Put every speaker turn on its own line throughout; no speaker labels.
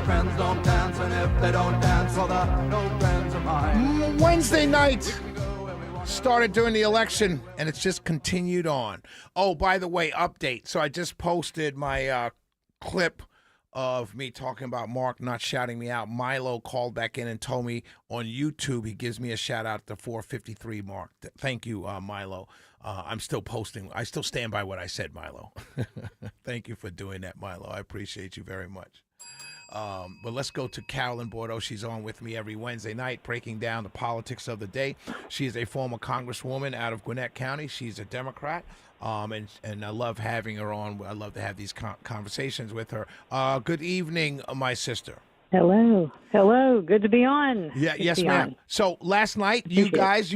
friends don't dance, and if they don't dance, well, they're no friends of mine.
Wednesday night started during the election, and it's just continued on. Oh, by the way, update. So I just posted my clip of me talking about Mark not shouting me out. Milo called back in and told me on YouTube he gives me a shout out to 453 Mark. Thank you, Milo. I'm still posting. I still stand by what I said, Milo. Thank you for doing that, Milo. I appreciate you very much. But let's go to Carolyn Bordeaux. She's on with me every Wednesday night, breaking down the politics of the day. She is a former congresswoman out of Gwinnett County. She's a Democrat, and I love having her on. I love to have these conversations with her. Good evening, my sister.
Hello. Good to be on.
Yes, ma'am. So last night, you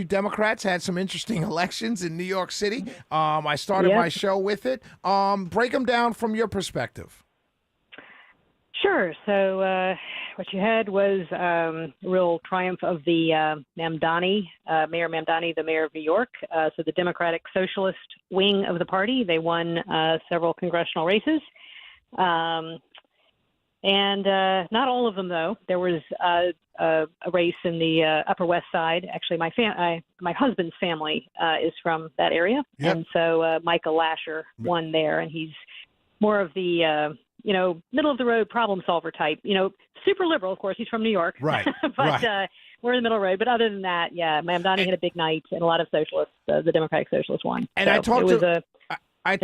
Democrats, had some interesting elections in New York City. I started my show with it. Break them down from your perspective.
Sure. So what you had was a real triumph of the Mamdani, Mayor Mamdani, the mayor of New York. So the Democratic Socialist wing of the party, they won several congressional races. And not all of them, though. There was a race in the Upper West Side. Actually, my husband's family is from that area.
Yep.
And so Michael Lasher won there, and he's more of the middle of the road problem solver type, super liberal. Of course, he's from New York,
right?
But we're in the middle of the road. But other than that, Mamdani had a big night, and a lot of socialists, the Democratic Socialists won.
And
so
I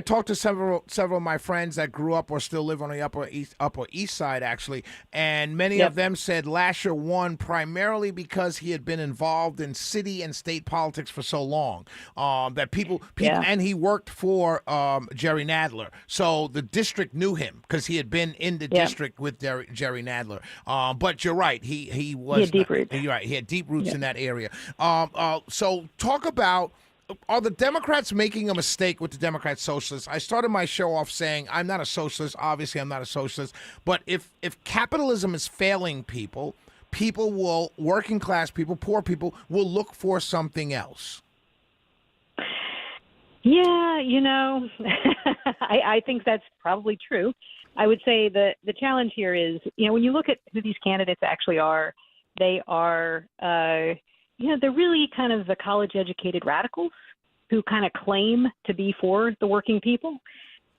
talked to several of my friends that grew up or still live on the Upper East Side, actually, and many of them said Lasher won primarily because he had been involved in city and state politics for so long that people, and he worked for Jerry Nadler, so the district knew him because he had been in the district with Jerry Nadler. But you're right, he had deep roots. You're right, he had deep roots in that area. So talk about. Are the Democrats making a mistake with the Democrat Socialists? I started my show off saying I'm not a socialist. Obviously, I'm not a socialist. But if capitalism is failing people will, working class people, poor people, will look for something else.
Yeah, I think that's probably true. I would say that the challenge here is, when you look at who these candidates actually are, they are they're really kind of the college-educated radicals who kind of claim to be for the working people.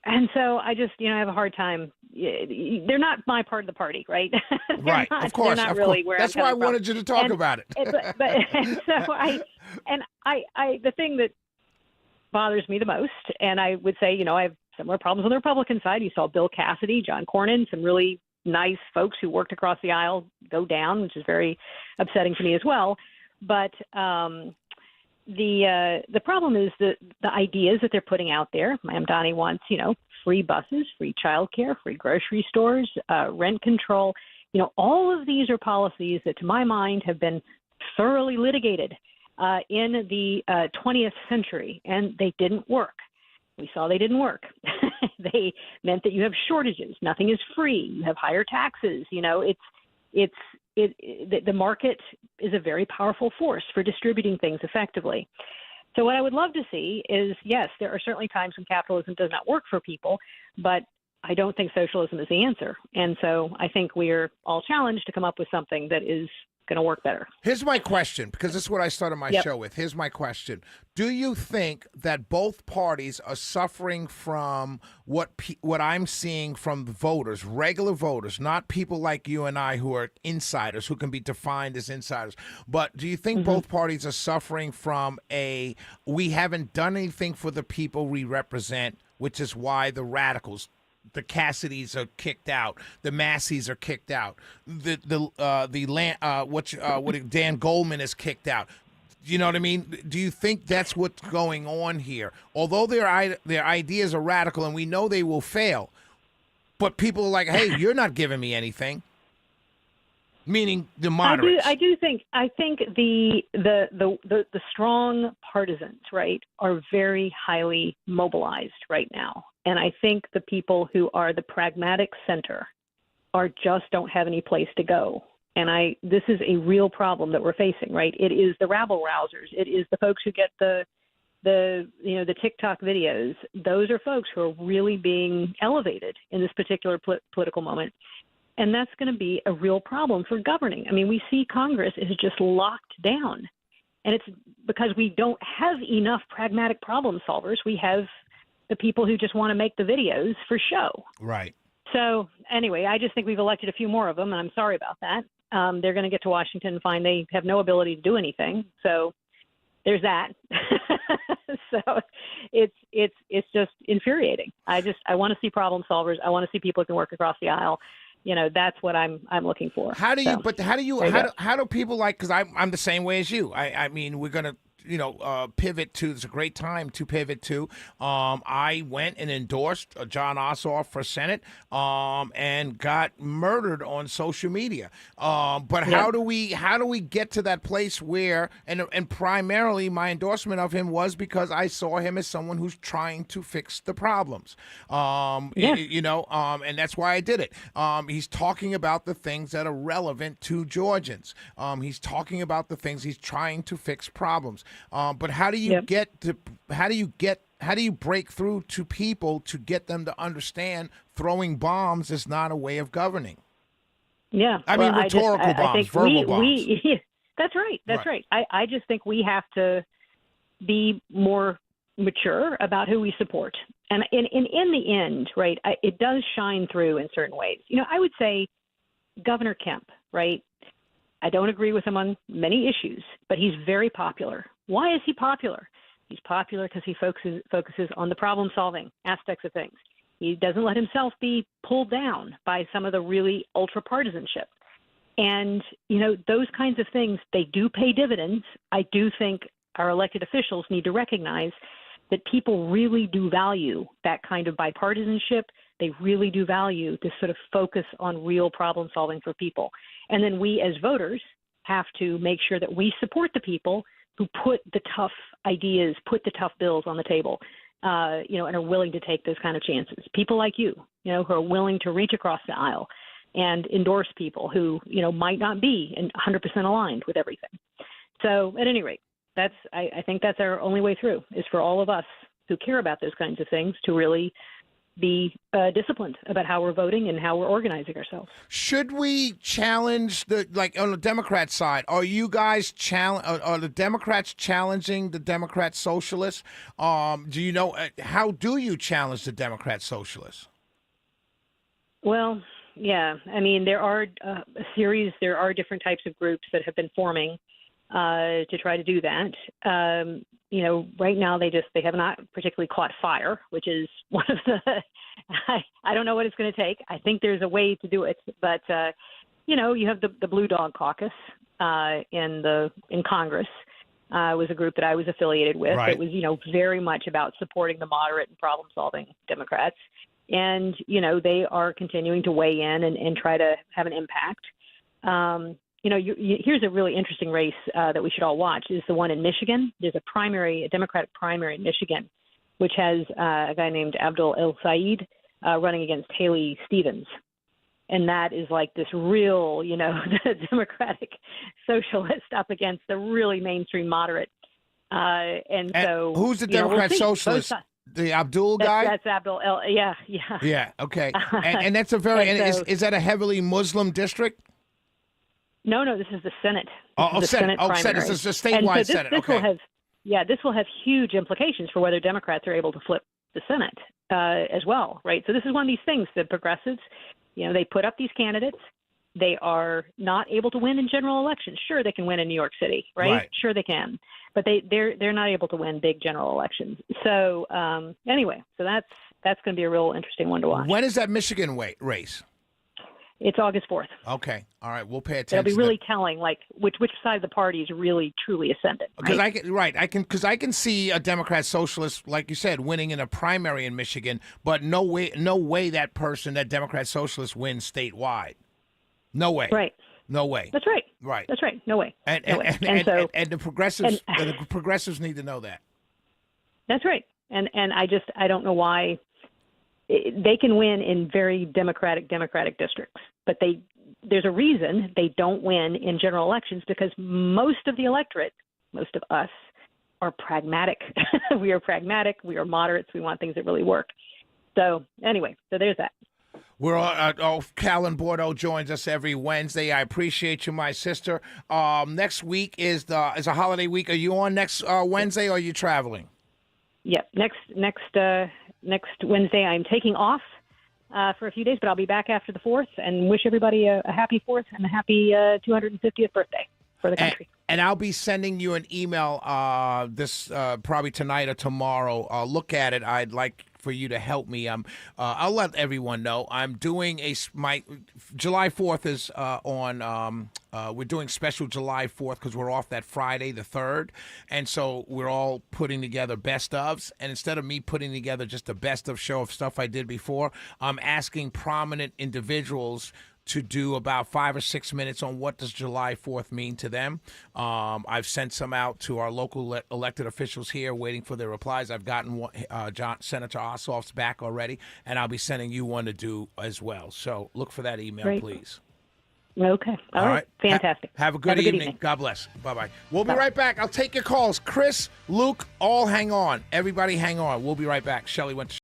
And so I just, I have a hard time. They're not my part of the party, right?
Right, of course.
They're not really where
That's why I wanted you to talk about it.
The thing that bothers me the most, and I would say, I have similar problems on the Republican side. You saw Bill Cassidy, John Cornyn, some really nice folks who worked across the aisle go down, which is very upsetting to me as well. But the problem is the ideas that they're putting out there. Mamdani wants, free buses, free childcare, free grocery stores, rent control. All of these are policies that, to my mind, have been thoroughly litigated in the 20th century, and they didn't work. We saw they didn't work. They meant that you have shortages. Nothing is free. You have higher taxes. The market is a very powerful force for distributing things effectively. So what I would love to see is, yes, there are certainly times when capitalism does not work for people, but I don't think socialism is the answer. And so I think we're all challenged to come up with something that is going to work better.
Here's my question, because this is what I started my show with. Here's my question. Do you think that both parties are suffering from what I'm seeing from the voters, regular voters, not people like you and I who are insiders, who can be defined as insiders, but do you think both parties are suffering from we haven't done anything for the people we represent, which is why the radicals, the Cassidys are kicked out. The Masseys are kicked out. Dan Goldman is kicked out. You know what I mean? Do you think that's what's going on here? Although their ideas are radical and we know they will fail, but people are like, hey, you're not giving me anything. Meaning the moderates.
I think the strong partisans, right, are very highly mobilized right now. And I think the people who are the pragmatic center just don't have any place to go. And this is a real problem that we're facing, right? It is the rabble rousers. It is the folks who get the TikTok videos. Those are folks who are really being elevated in this particular political moment. And that's going to be a real problem for governing. I mean, we see Congress is just locked down. And it's because we don't have enough pragmatic problem solvers. We have the people who just want to make the videos for show.
Right.
So anyway, I just think we've elected a few more of them, and I'm sorry about that. They're going to get to Washington and find they have no ability to do anything. So there's that. So it's just infuriating. I want to see problem solvers. I want to see people who can work across the aisle. You know, that's what I'm looking for.
How do you?
So,
but how do people like? Because I'm the same way as you. I mean, we're gonna pivot to. It's a great time to pivot to. I went and endorsed John Ossoff for Senate, and got murdered on social media. But how do we get to that place where and primarily my endorsement of him was because I saw him as someone who's trying to fix the problems. And that's why I did it. He's talking about the things that are relevant to Georgians. He's talking about the things he's trying to fix problems. But how do you how do you break through to people to get them to understand throwing bombs is not a way of governing?
Yeah.
I mean, rhetorical bombs, verbal bombs.
That's right. That's right. I just think we have to be more mature about who we support. And in the end, right, it does shine through in certain ways. You know, I would say Governor Kemp, right? I don't agree with him on many issues, but he's very popular. Why is he popular? He's popular because he focuses on the problem-solving aspects of things. He doesn't let himself be pulled down by some of the really ultra-partisanship. And, you know, those kinds of things, they do pay dividends. I do think our elected officials need to recognize that people really do value that kind of bipartisanship. They really do value this sort of focus on real problem solving for people. And then we as voters have to make sure that we support the people who put the tough ideas, put the tough bills on the table, and are willing to take those kind of chances. People like you, who are willing to reach across the aisle and endorse people who, might not be 100% aligned with everything. So at any rate, I think that's our only way through, is for all of us who care about those kinds of things to really be disciplined about how we're voting and how we're organizing ourselves.
Should we challenge on the Democrat side? Are you guys are the Democrats challenging the Democrat socialists? Do you know how do you challenge the Democrat socialists?
Well, yeah. I mean, there are there are different types of groups that have been forming to try to do that. Right now they have not particularly caught fire, which is one of the, I don't know what it's going to take. I think there's a way to do it, but you have the Blue Dog Caucus in Congress. Was a group that I was affiliated with.
Right.
It was, very much about supporting the moderate and problem-solving Democrats. And, they are continuing to weigh in and try to have an impact. Here's a really interesting race that we should all watch is the one in Michigan. There's a Democratic primary in Michigan, which has a guy named Abdul El Sayed running against Haley Stevens. And that is like this real, Democratic socialist up against the really mainstream moderate. And so
who's the Democrat socialist? The Abdul guy?
That's Abdul El. Yeah.
Yeah. Okay. And that's a very. Is that a heavily Muslim district?
No, this is the Senate.
Senate. Senate. This is the statewide Senate. Okay.
This will have huge implications for whether Democrats are able to flip the Senate as well, right? So this is one of these things that progressives, they put up these candidates. They are not able to win in general elections. Sure, they can win in New York City, right? Sure, they can, but they're not able to win big general elections. So anyway, so that's going to be a real interesting one to watch.
When is that Michigan race?
It's August 4th.
Okay. All right. We'll pay attention.
It'll be really telling, like which side of the party is really truly ascendant.
Because I can see a Democrat socialist, like you said, winning in a primary in Michigan, but no way that Democrat socialist wins statewide. No way.
Right.
No way.
That's right.
Right.
That's right. No way.
And the progressives need to know that. That's
right. And I don't know why. They can win in very democratic districts, but there's a reason they don't win in general elections, because most of the electorate, most of us, are pragmatic. We are pragmatic. We are moderates. We want things that really work. So anyway, there's that.
We're Carolyn Bordeaux joins us every Wednesday. I appreciate you, my sister. Next week is a holiday week. Are you on next Wednesday, or are you traveling?
Yep. Next Wednesday, I'm taking off for a few days, but I'll be back after the 4th, and wish everybody a happy 4th and a happy 250th birthday for the country.
And I'll be sending you an email this probably tonight or tomorrow. Look at it. I'd like for you to help me. I'll let everyone know. I'm doing my July 4th is on. We're doing special July 4th because we're off that Friday, the 3rd. And so we're all putting together best ofs. And instead of me putting together just a best of show of stuff I did before, I'm asking prominent individuals to do about 5 or 6 minutes on what does July 4th mean to them. I've sent some out to our local elected officials here, waiting for their replies. I've gotten one, Senator Ossoff's back already, and I'll be sending you one to do as well. So look for that email,
Great.
please.
Okay. All right. Fantastic.
Have a good evening. God bless. Bye-bye. We'll be right back. I'll take your calls. Chris, Luke, all hang on. Everybody hang on. We'll be right back. Shelley went to